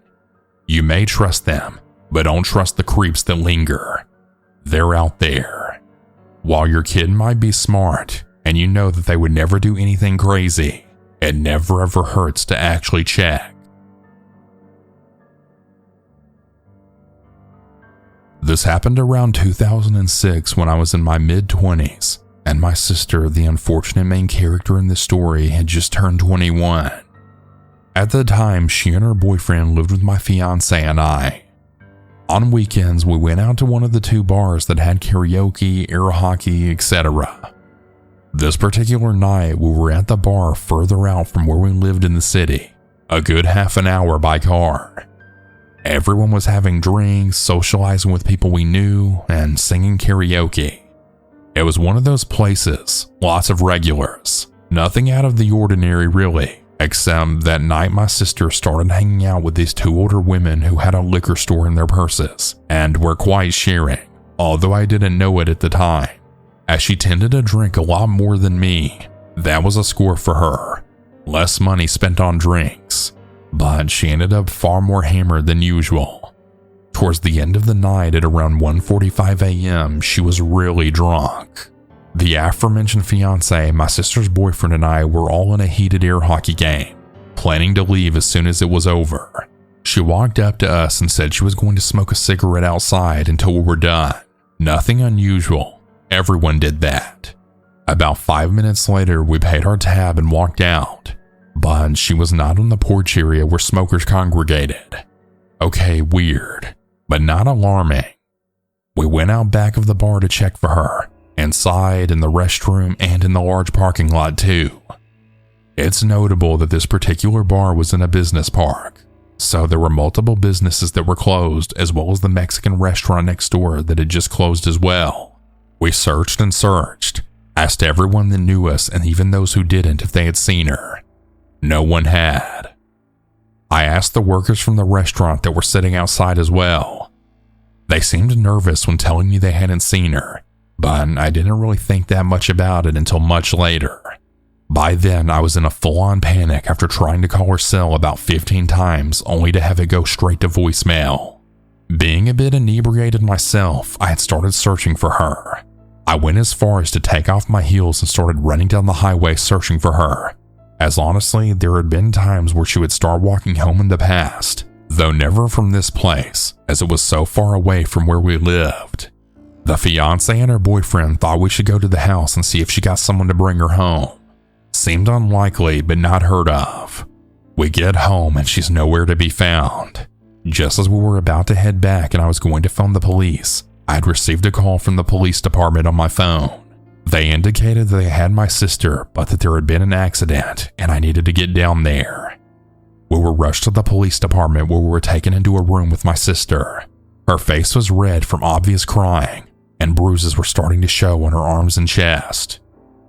You may trust them, but don't trust the creeps that linger. They're out there. While your kid might be smart, and you know that they would never do anything crazy, it never ever hurts to actually check. This happened around 2006 when I was in my mid-20s, and my sister, the unfortunate main character in this story, had just turned 21. At the time, she and her boyfriend lived with my fiance and I. On weekends, we went out to one of the 2 bars that had karaoke, air hockey, etc. This particular night, we were at the bar further out from where we lived in the city, a good half an hour by car. Everyone was having drinks, socializing with people we knew, and singing karaoke. It was one of those places, lots of regulars, nothing out of the ordinary really, except that night my sister started hanging out with these 2 older women who had a liquor store in their purses and were quite sharing, although I didn't know it at the time, as she tended to drink a lot more than me. That was a score for her. Less money spent on drinks, but she ended up far more hammered than usual. Towards the end of the night at around 1:45 a.m., she was really drunk. The aforementioned fiance, my sister's boyfriend, and I were all in a heated air hockey game, planning to leave as soon as it was over. She walked up to us and said she was going to smoke a cigarette outside until we were done. Nothing unusual. Everyone did that. About 5 minutes later, we paid our tab and walked out, but she was not in the porch area where smokers congregated. Okay, weird, but not alarming. We went out back of the bar to check for her, inside, in the restroom, and in the large parking lot too. It's notable that this particular bar was in a business park, so there were multiple businesses that were closed, as well as the Mexican restaurant next door that had just closed as well. We searched and searched, asked everyone that knew us and even those who didn't if they had seen her. No one had. I asked the workers from the restaurant that were sitting outside as well. They seemed nervous when telling me they hadn't seen her, but I didn't really think that much about it until much later. By then, I was in a full-on panic after trying to call her cell about 15 times only to have it go straight to voicemail. Being a bit inebriated myself, I had started searching for her. I went as far as to take off my heels and started running down the highway searching for her, as honestly, there had been times where she would start walking home in the past, though never from this place, as it was so far away from where we lived. The fiance and her boyfriend thought we should go to the house and see if she got someone to bring her home. Seemed unlikely, but not heard of. We get home and she's nowhere to be found. Just as we were about to head back and I was going to phone the police, I had received a call from the police department on my phone. They indicated that they had my sister, but that there had been an accident and I needed to get down there. We were rushed to the police department where we were taken into a room with my sister. Her face was red from obvious crying, and bruises were starting to show on her arms and chest.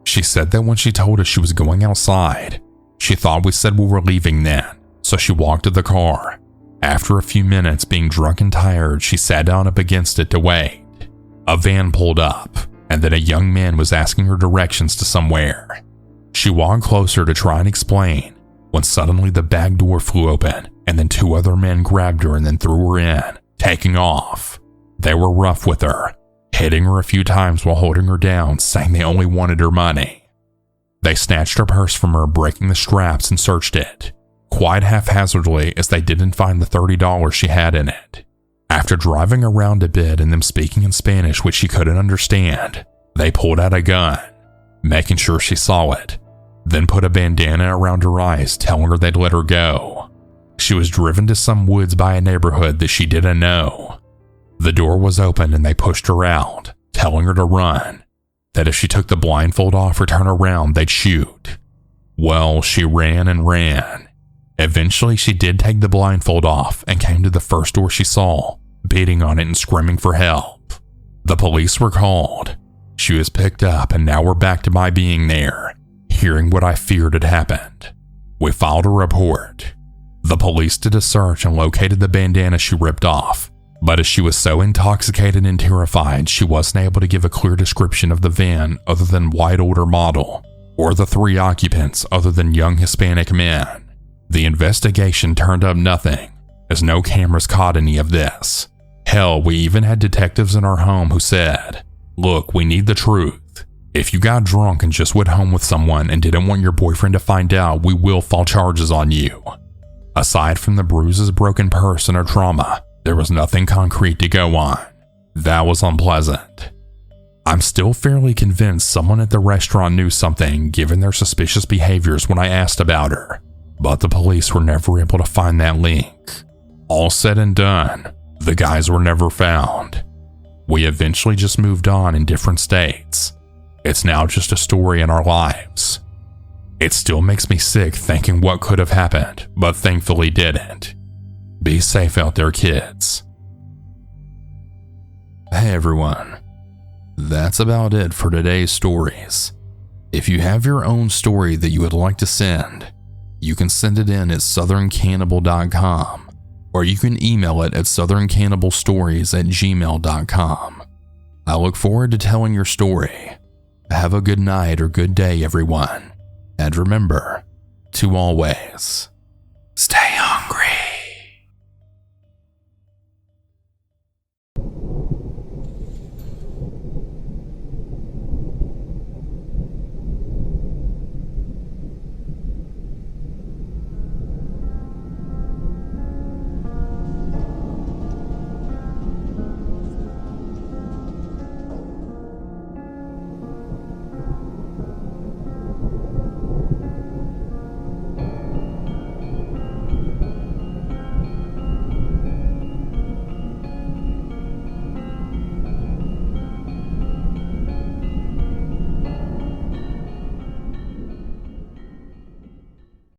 She said that when she told us she was going outside, she thought we said we were leaving then, so she walked to the car. After a few minutes being drunk and tired, she sat down up against it to wait. A van pulled up, and then a young man was asking her directions to somewhere. She walked closer to try and explain, when suddenly the back door flew open, and then two other men grabbed her and then threw her in, taking off. They were rough with her, hitting her a few times while holding her down, saying they only wanted her money. They snatched her purse from her, breaking the straps, and searched it, quite haphazardly, as they didn't find the $30 she had in it. After driving around a bit and them speaking in Spanish which she couldn't understand, they pulled out a gun, making sure she saw it, then put a bandana around her eyes, telling her they'd let her go. She was driven to some woods by a neighborhood that she didn't know. The door was open and they pushed her out, telling her to run, that if she took the blindfold off or turned around, they'd shoot. Well, she ran and ran. Eventually, she did take the blindfold off and came to the first door she saw, beating on it and screaming for help. The police were called. She was picked up, and now we're back to my being there, hearing what I feared had happened. We filed a report. The police did a search and located the bandana she ripped off, but as she was so intoxicated and terrified, she wasn't able to give a clear description of the van other than white older model, or the 3 occupants other than young Hispanic men. The investigation turned up nothing, as no cameras caught any of this. Hell, we even had detectives in our home who said, "Look, we need the truth. If you got drunk and just went home with someone and didn't want your boyfriend to find out, we will file charges on you." Aside from the bruises, broken purse, and her trauma, there was nothing concrete to go on. That was unpleasant. I'm still fairly convinced someone at the restaurant knew something given their suspicious behaviors when I asked about her, but the police were never able to find that link. All said and done, the guys were never found. We eventually just moved on in different states. It's now just a story in our lives. It still makes me sick thinking what could have happened, but thankfully didn't. Be safe out there, kids. Hey everyone, that's about it for today's stories. If you have your own story that you would like to send, you can send it in at southerncannibal.com, or you can email it at southerncannibalstories@gmail.com. I look forward to telling your story. Have a good night or good day, everyone. And remember to always